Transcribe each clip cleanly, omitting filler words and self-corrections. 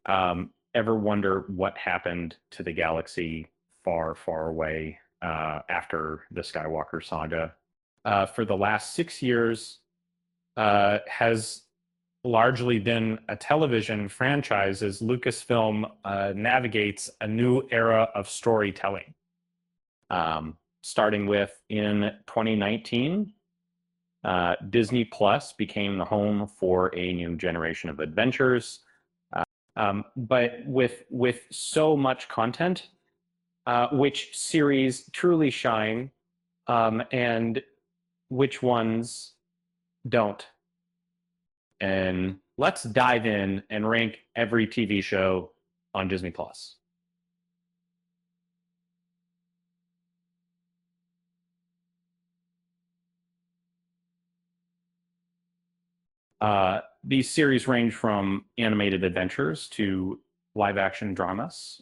Ever wonder what happened to the galaxy far, far away after the Skywalker saga? For the last 6 years, has largely been a television franchise as Lucasfilm navigates a new era of storytelling. Starting with in 2019, Disney Plus became the home for a new generation of adventures. But with so much content, which series truly shine, and which ones don't? And let's dive in and rank every TV show on Disney Plus. These series range from animated adventures to live action dramas,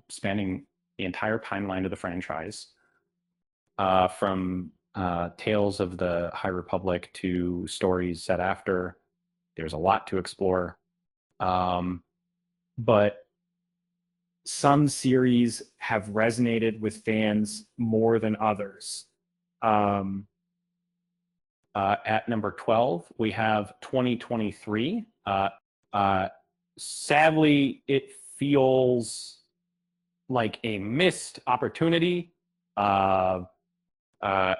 spanning the entire timeline of the franchise, from Tales of the High Republic to stories set after. There's a lot to explore. But some series have resonated with fans more than others. At number 12, we have 2023. Sadly, it feels like a missed opportunity.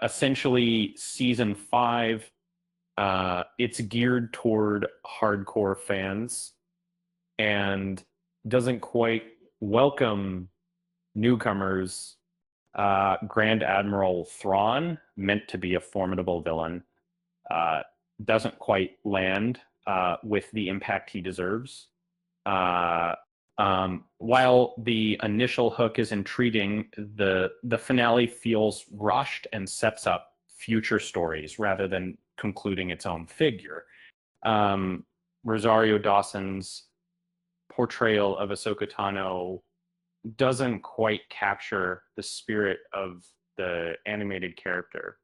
Essentially, season 5, it's geared toward hardcore fans and doesn't quite welcome newcomers. Grand Admiral Thrawn, meant to be a formidable villain, doesn't quite land with the impact he deserves. While the initial hook is intriguing, the finale feels rushed and sets up future stories rather than concluding its own figure. Rosario Dawson's portrayal of Ahsoka Tano doesn't quite capture the spirit of the animated character.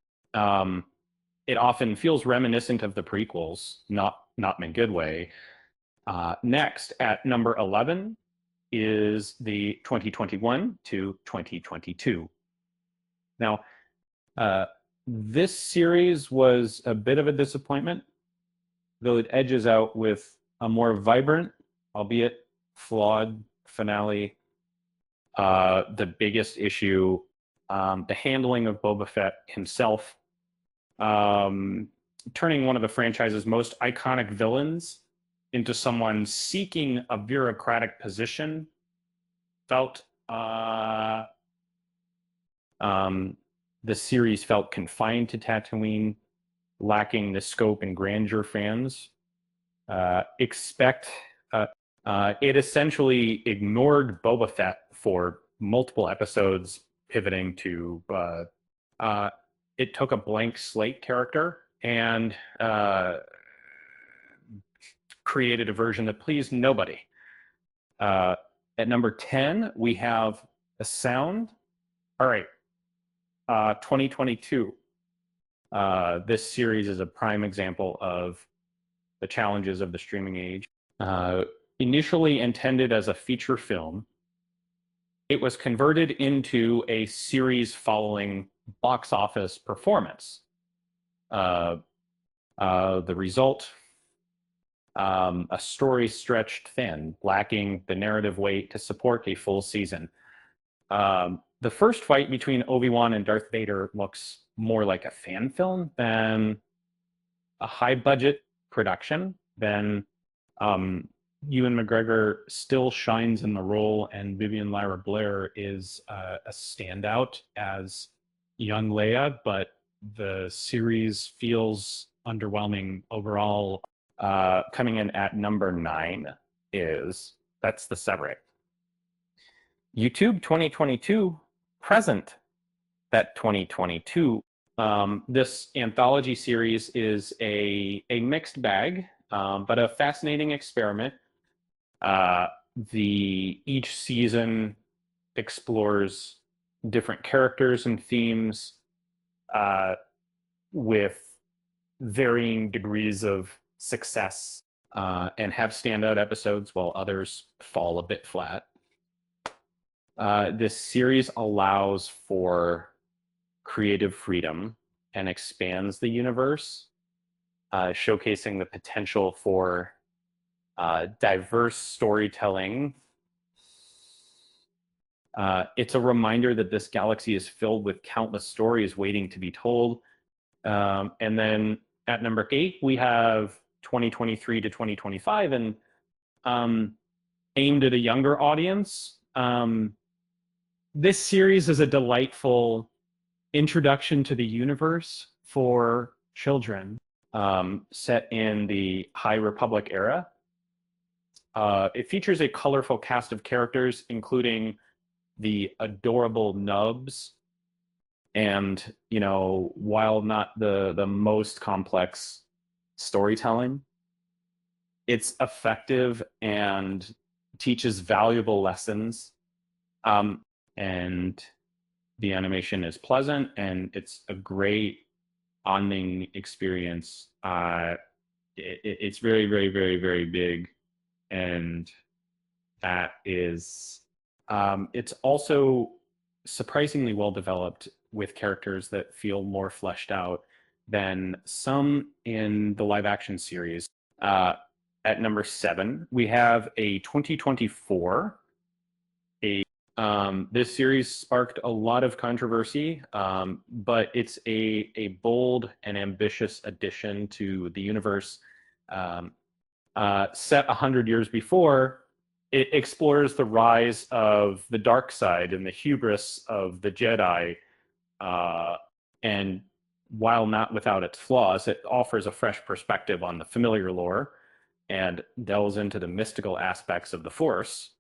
It often feels reminiscent of the prequels, not in a good way. Next, at number 11, is the 2021 to 2022. Now, this series was a bit of a disappointment, though it edges out with a more vibrant, albeit flawed finale. The biggest issue, the handling of Boba Fett himself, turning one of the franchise's most iconic villains into someone seeking a bureaucratic position felt the series felt confined to Tatooine, lacking the scope and grandeur fans expect. It essentially ignored Boba Fett for multiple episodes, pivoting to it took a blank slate character and created a version that pleased nobody. At number 10, we have a sound. All right, 2022. This series is a prime example of the challenges of the streaming age. Initially intended as a feature film, it was converted into a series following box office performance. The result, a story stretched thin, lacking the narrative weight to support a full season. The first fight between Obi-Wan and Darth Vader looks more like a fan film than a high-budget production. Then Ewan McGregor still shines in the role, and Vivian Lyra Blair is a standout as young Leia, but the series feels underwhelming overall. Coming in at number 9 is That's the Separate. YouTube 2022, present that 2022. This anthology series is a mixed bag, but a fascinating experiment. Each season explores different characters and themes with varying degrees of success. and have standout episodes while others fall a bit flat. This series allows for creative freedom and expands the universe, showcasing the potential for diverse storytelling. It's a reminder that this galaxy is filled with countless stories waiting to be told. And then at number 8, we have 2023 to 2025, and aimed at a younger audience. This series is a delightful introduction to the universe for children, set in the High Republic era. It features a colorful cast of characters, including the adorable Nubs, and, you know, while not the most complex storytelling, it's effective and teaches valuable lessons. And the animation is pleasant, and it's a great bonding experience. It's very, very, very, very big, and that is, it's also surprisingly well developed, with characters that feel more fleshed out than some in the live action series. At number 7, we have a 2024. This series sparked a lot of controversy, but it's a bold and ambitious addition to the universe. Set 100 years before, it explores the rise of the dark side and the hubris of the Jedi. And while not without its flaws, it offers a fresh perspective on the familiar lore and delves into the mystical aspects of the Force.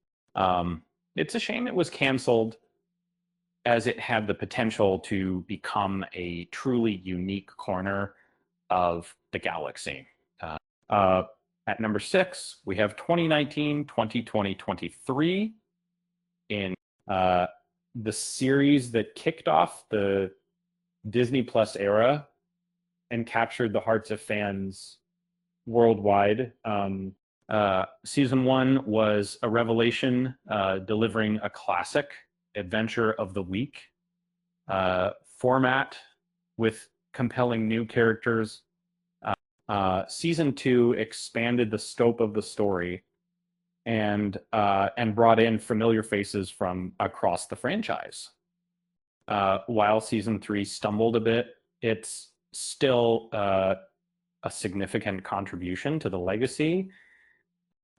It's a shame it was canceled, as it had the potential to become a truly unique corner of the galaxy. At number 6, we have 2019, 2020, 23 in the series that kicked off the Disney Plus era and captured the hearts of fans worldwide. Season 1 was a revelation, delivering a classic adventure of the week format with compelling new characters. Season 2 expanded the scope of the story and brought in familiar faces from across the franchise. While Season 3 stumbled a bit, it's still a significant contribution to the legacy.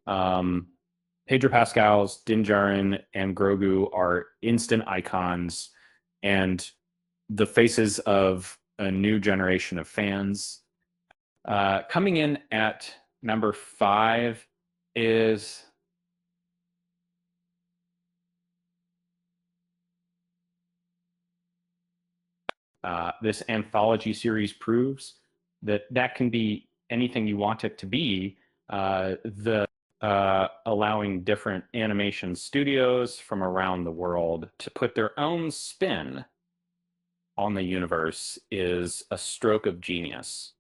Pedro Pascal's Din Djarin and Grogu are instant icons and the faces of a new generation of fans. Coming in at number 5 is this anthology series proves that can be anything you want it to be. Allowing different animation studios from around the world to put their own spin on the universe is a stroke of genius.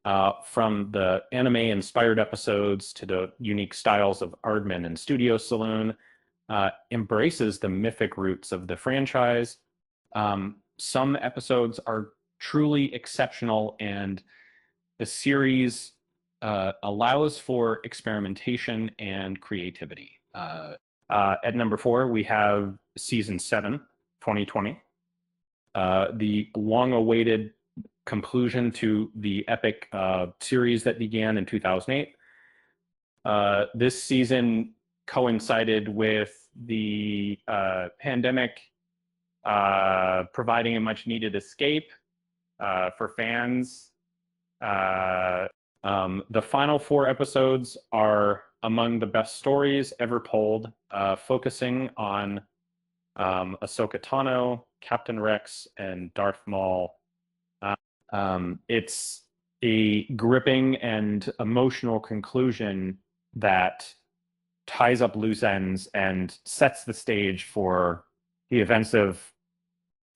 From the anime-inspired episodes to the unique styles of Aardman and Studio Saloon, embraces the mythic roots of the franchise. Some episodes are truly exceptional, and the series allows for experimentation and creativity. At number 4, we have Season 7, 2020. The long-awaited conclusion to the epic series that began in 2008. This season coincided with the pandemic, providing a much-needed escape for fans. The final 4 episodes are among the best stories ever told, focusing on Ahsoka Tano, Captain Rex, and Darth Maul. It's a gripping and emotional conclusion that ties up loose ends and sets the stage for the events of.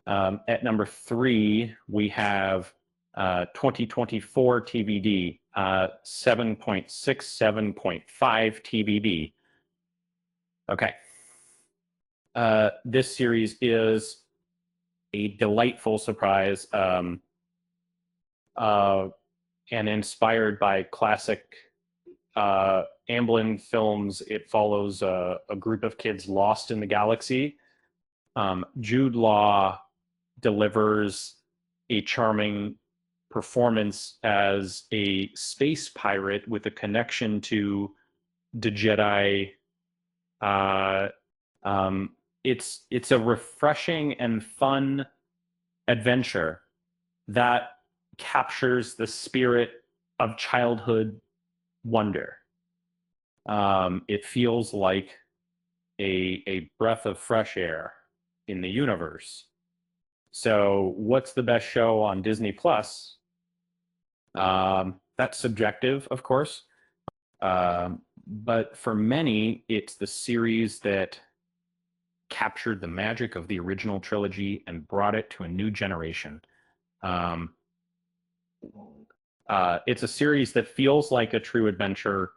At number 3, we have 2024 TBD, 7.67.5 TBD. Okay. This series is a delightful surprise, and inspired by classic Amblin films. It follows a group of kids lost in the galaxy. Jude Law delivers a charming performance as a space pirate with a connection to the Jedi. Uh, it's a refreshing and fun adventure that captures the spirit of childhood wonder. It feels like a breath of fresh air in the universe. So, what's the best show on Disney Plus? That's subjective, of course. But for many, it's the series that captured the magic of the original trilogy and brought it to a new generation. Um, it's a series that feels like a true adventure.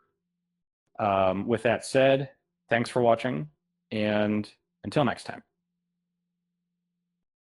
With that said, thanks for watching, and until next time.